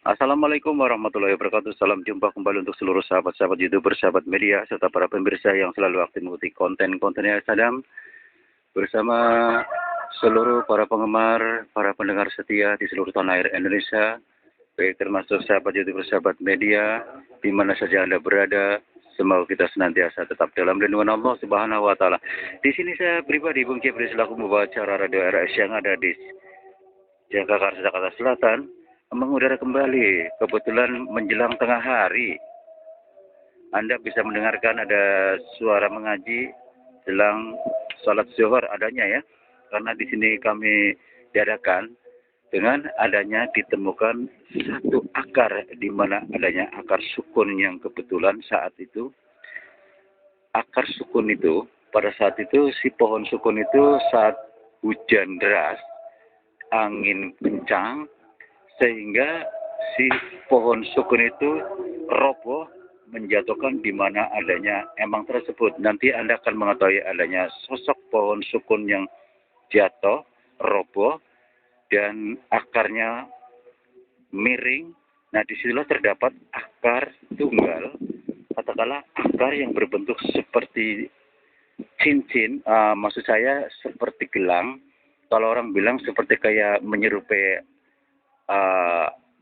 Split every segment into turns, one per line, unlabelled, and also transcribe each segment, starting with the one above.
Assalamualaikum warahmatullahi wabarakatuh. Salam jumpa kembali untuk seluruh sahabat-sahabat YouTuber, sahabat media, serta para pemirsa yang selalu aktif mengikuti konten-konten yang Sadam. Bersama seluruh para penggemar, para pendengar setia di seluruh tanah air Indonesia, baik termasuk sahabat YouTuber, sahabat media, di mana saja Anda berada. Semoga kita senantiasa tetap dalam lindungan Allah Subhanahu wa Ta'ala. Di sini saya pribadi, Bung Jepri, selaku membawa acara Radio RS yang ada di Jakarta, Jakarta Selatan, mengudara kembali. Kebetulan menjelang tengah hari, Anda bisa mendengarkan ada suara mengaji jelang salat zuhur adanya ya. Karena di sini kami diadakan dengan adanya ditemukan satu akar, di mana adanya akar sukun yang kebetulan saat itu, akar sukun itu, pada saat itu si pohon sukun itu saat hujan deras, angin kencang, sehingga si pohon sukun itu roboh, menjatuhkan di mana adanya emang tersebut. Nanti Anda akan mengetahui adanya sosok pohon sukun yang jatuh, roboh, dan akarnya miring. Nah, disitulah terdapat akar tunggal, katakanlah akar yang berbentuk seperti cincin, maksud saya seperti gelang. Kalau orang bilang seperti kayak menyerupai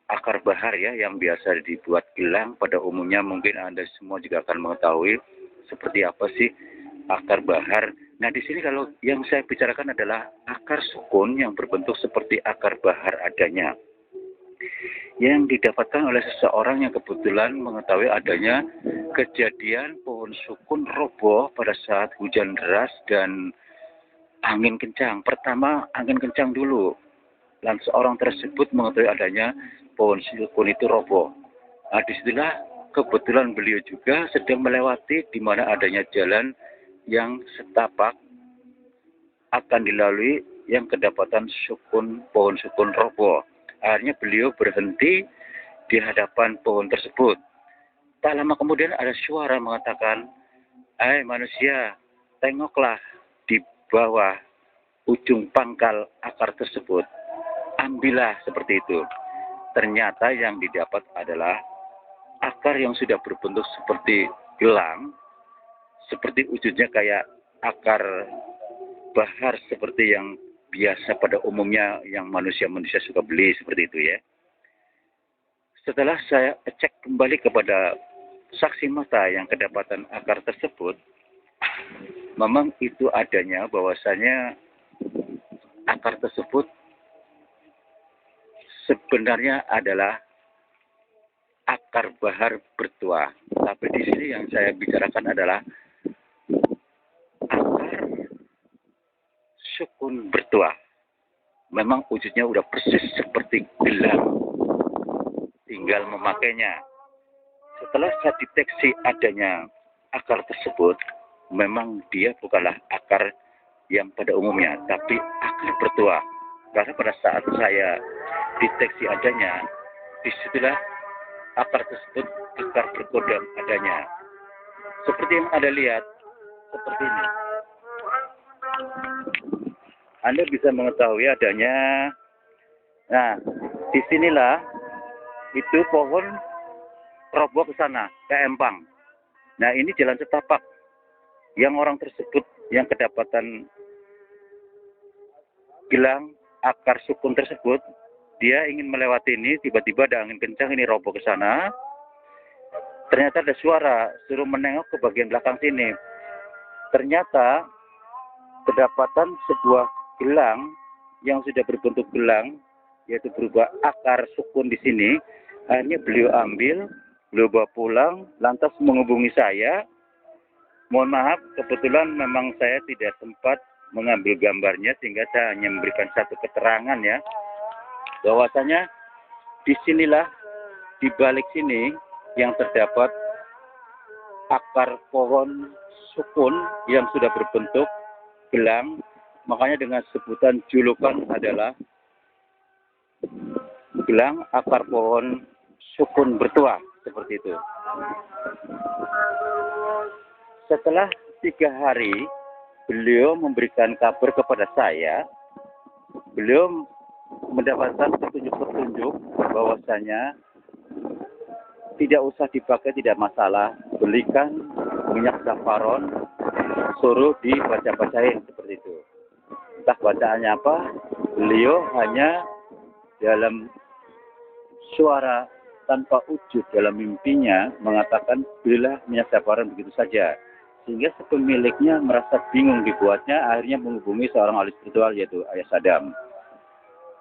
akar bahar ya, yang biasa dibuat gelang pada umumnya. Mungkin Anda semua juga akan mengetahui seperti apa sih akar bahar. Nah, di sini kalau yang saya bicarakan adalah akar sukun yang berbentuk seperti akar bahar adanya, yang didapatkan oleh seseorang yang kebetulan mengetahui adanya kejadian pohon sukun roboh pada saat hujan deras dan angin kencang. Pertama angin kencang dulu, dan seorang tersebut mengetahui adanya pohon sukun itu roboh. Nah, disitulah kebetulan beliau juga sedang melewati di mana adanya jalan yang setapak akan dilalui, yang kedapatan sukun, pohon sukun roboh. Akhirnya beliau berhenti di hadapan pohon tersebut. Tak lama kemudian ada suara mengatakan, "Hai manusia, tengoklah di bawah ujung pangkal akar tersebut. Ambillah," seperti itu. Ternyata yang didapat adalah akar yang sudah berbentuk seperti gelang, seperti wujudnya kayak akar bahar seperti yang biasa pada umumnya yang manusia-manusia suka beli, seperti itu ya. Setelah saya cek kembali kepada saksi mata yang kedapatan akar tersebut, memang itu adanya bahwasanya akar tersebut sebenarnya adalah akar bahar bertuah. Tapi di sini yang saya bicarakan adalah akar sukun bertuah. Memang wujudnya udah persis seperti gelang, tinggal memakainya. Setelah saya deteksi adanya akar tersebut, memang dia bukanlah akar yang pada umumnya, tapi akar bertuah. Karena pada saat saya deteksi adanya, disitulah akar tersebut akar berkodam adanya. Seperti yang Anda lihat, seperti ini. Anda bisa mengetahui adanya. Nah, disinilah itu pohon roboh ke sana, ke empang. Nah, ini jalan setapak yang orang tersebut yang kedapatan gelang akar sukun tersebut, dia ingin melewati ini, tiba-tiba ada angin kencang, ini roboh ke sana. Ternyata ada suara suruh menengok ke bagian belakang sini. Ternyata kedapatan sebuah gelang yang sudah berbentuk gelang, yaitu berupa akar sukun di sini. Akhirnya beliau ambil, beliau bawa pulang, lantas menghubungi saya. Mohon maaf, kebetulan memang saya tidak sempat mengambil gambarnya, sehingga saya hanya memberikan satu keterangan ya, bahwasanya disinilah, di balik sini yang terdapat akar pohon sukun yang sudah berbentuk gelang. Makanya dengan sebutan julukan adalah gelang akar pohon sukun bertuah, seperti itu. Setelah 3 hari, beliau memberikan kabar kepada saya. Beliau mendapatkan petunjuk-petunjuk bahwasanya tidak usah dipakai, tidak masalah. Belikan minyak zafaron, suruh dibaca-bacain seperti itu. Entah bacaannya apa, beliau hanya dalam suara tanpa wujud dalam mimpinya mengatakan belilah minyak zafaron begitu saja. Sehingga si pemiliknya merasa bingung dibuatnya, akhirnya menghubungi seorang ahli spiritual yaitu Ayah Sadam.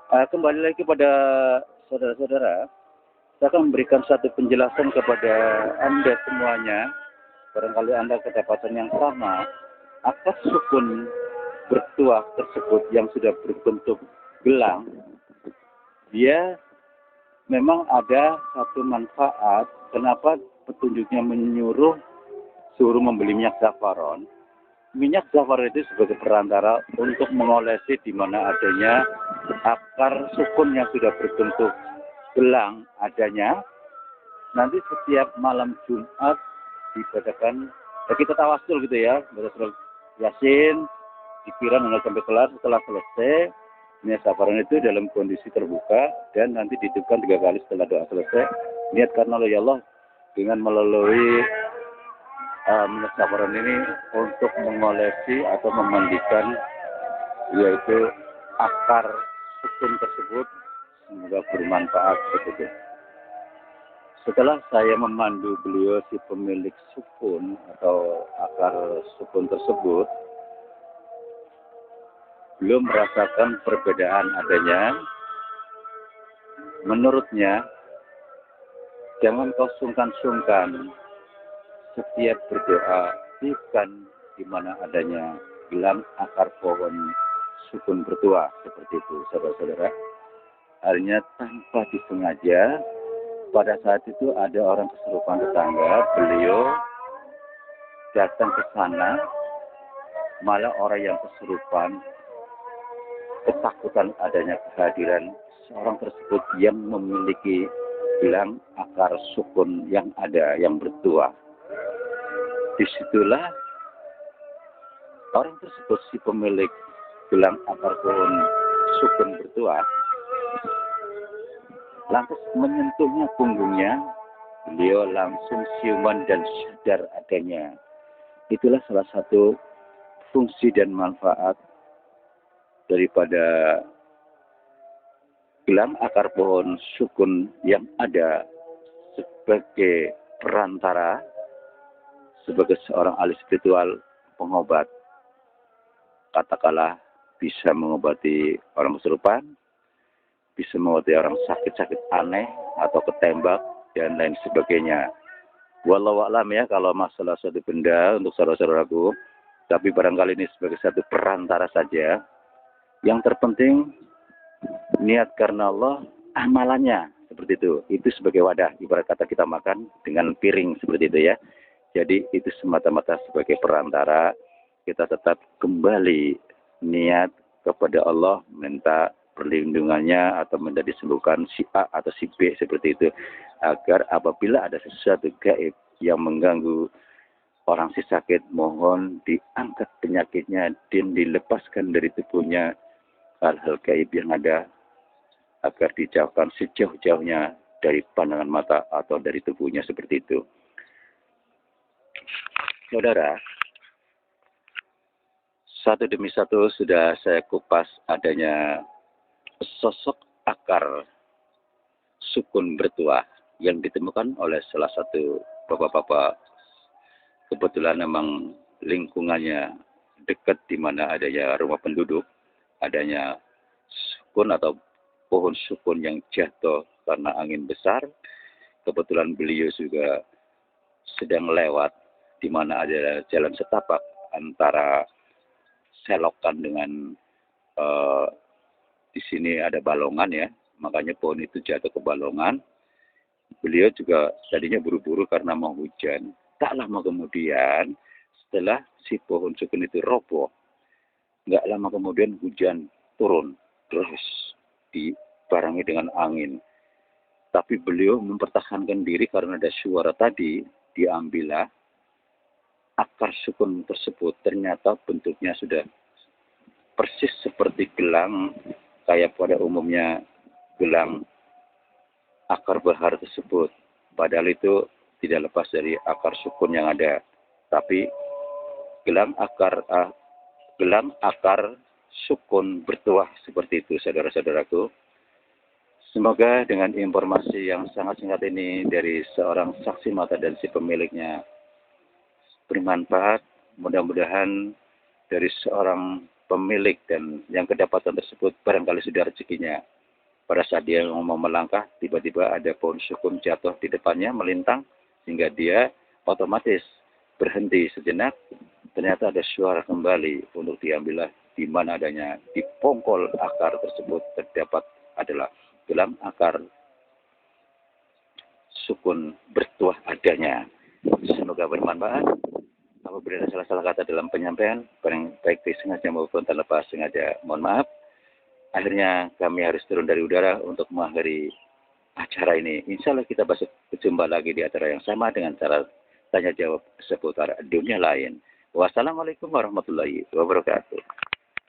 Kembali lagi pada saudara-saudara, saya akan memberikan satu penjelasan kepada Anda semuanya. Barangkali Anda kedapatan yang sama, akar sukun bertuah tersebut yang sudah berbentuk gelang, dia memang ada satu manfaat. Kenapa petunjuknya suruh membeli minyak zafaron? Minyak zafaron itu sebagai perantara untuk mengolesi di mana adanya akar sukun yang sudah berbentuk gelang adanya. Nanti setiap malam Jumat dibacakan, kita tawasul gitu ya, baca surat Yasin, dikira nggak sampai kelar. Setelah selesai, minyak zafaron itu dalam kondisi terbuka dan nanti ditiupkan 3 kali setelah doa selesai. Niat karena ya Allah dengan melalui minyak zafaron ini untuk mengolesi atau memandikan yaitu akar sukun tersebut, semoga bermanfaat begitu. Setelah saya memandu beliau si pemilik sukun atau akar sukun tersebut, beliau merasakan perbedaan adanya. Menurutnya, jangan kau sungkan-sungkan setiap berdoa, bukan di mana adanya gelang akar pohon sukun bertuah seperti itu, saudara-saudara. Akhirnya tanpa disengaja, pada saat itu ada orang kesurupan tetangga, beliau datang ke sana, malah orang yang kesurupan ketakutan adanya kehadiran seorang tersebut yang memiliki gelang akar sukun yang ada, yang bertuah. Disitulah orang tersebut, si pemilik gelang akar pohon sukun bertuah, lantas menyentuhnya punggungnya. Beliau langsung siuman dan sadar adanya. Itulah salah satu fungsi dan manfaat daripada gelang akar pohon sukun yang ada sebagai perantara, sebagai seorang ahli spiritual pengobat. Katakanlah bisa mengobati orang kesurupan, bisa mengobati orang sakit-sakit aneh atau ketembak dan lain sebagainya. Wallahu a'lam ya kalau masalah suatu benda untuk saudara-saudaraku, tapi barangkali ini sebagai satu perantara saja. Yang terpenting niat karena Allah, amalannya seperti itu. Itu sebagai wadah, ibarat kata kita makan dengan piring seperti itu ya. Jadi itu semata-mata sebagai perantara, kita tetap kembali niat kepada Allah, minta perlindungannya atau minta disembuhkan si A atau si B seperti itu. Agar apabila ada sesuatu gaib yang mengganggu orang si sakit, mohon diangkat penyakitnya dan dilepaskan dari tubuhnya hal-hal gaib yang ada, agar dijauhkan sejauh-jauhnya dari pandangan mata atau dari tubuhnya seperti itu. Saudara, satu demi satu sudah saya kupas adanya sosok akar sukun bertuah yang ditemukan oleh salah satu bapak-bapak. Kebetulan memang lingkungannya dekat di mana adanya rumah penduduk, adanya sukun atau pohon sukun yang jatuh karena angin besar. Kebetulan beliau juga sedang lewat di mana ada jalan setapak antara selokan dengan di sini ada balongan ya, makanya pohon itu jatuh ke balongan. Beliau juga tadinya buru-buru karena mau hujan. Tak lama kemudian setelah si pohon sukun itu roboh, nggak lama kemudian hujan turun terus dibarengi dengan angin. Tapi beliau mempertahankan diri karena ada suara tadi, diambillah akar sukun tersebut. Ternyata bentuknya sudah persis seperti gelang, kayak pada umumnya gelang akar behar tersebut. Padahal itu tidak lepas dari akar sukun yang ada. Tapi gelang akar sukun bertuah seperti itu, saudara-saudaraku. Semoga dengan informasi yang sangat singkat ini dari seorang saksi mata dan si pemiliknya bermanfaat. Mudah-mudahan dari seorang pemilik dan yang kedapatan tersebut barangkali sudah rezekinya. Pada saat dia mau melangkah, tiba-tiba ada pohon sukun jatuh di depannya, melintang, sehingga dia otomatis berhenti sejenak. Ternyata ada suara kembali untuk diambillah di mana adanya di pongkol akar tersebut terdapat adalah gelang akar sukun bertuah adanya. Semoga bermanfaat. Apabila ada salah-salah kata dalam penyampaian, baik disengaja maupun tanpa sengaja, mohon maaf. Akhirnya kami harus turun dari udara untuk mengakhiri acara ini. Insya Allah kita berjumpa lagi di acara yang sama dengan cara tanya jawab seputar dunia lain. Wassalamualaikum warahmatullahi wabarakatuh.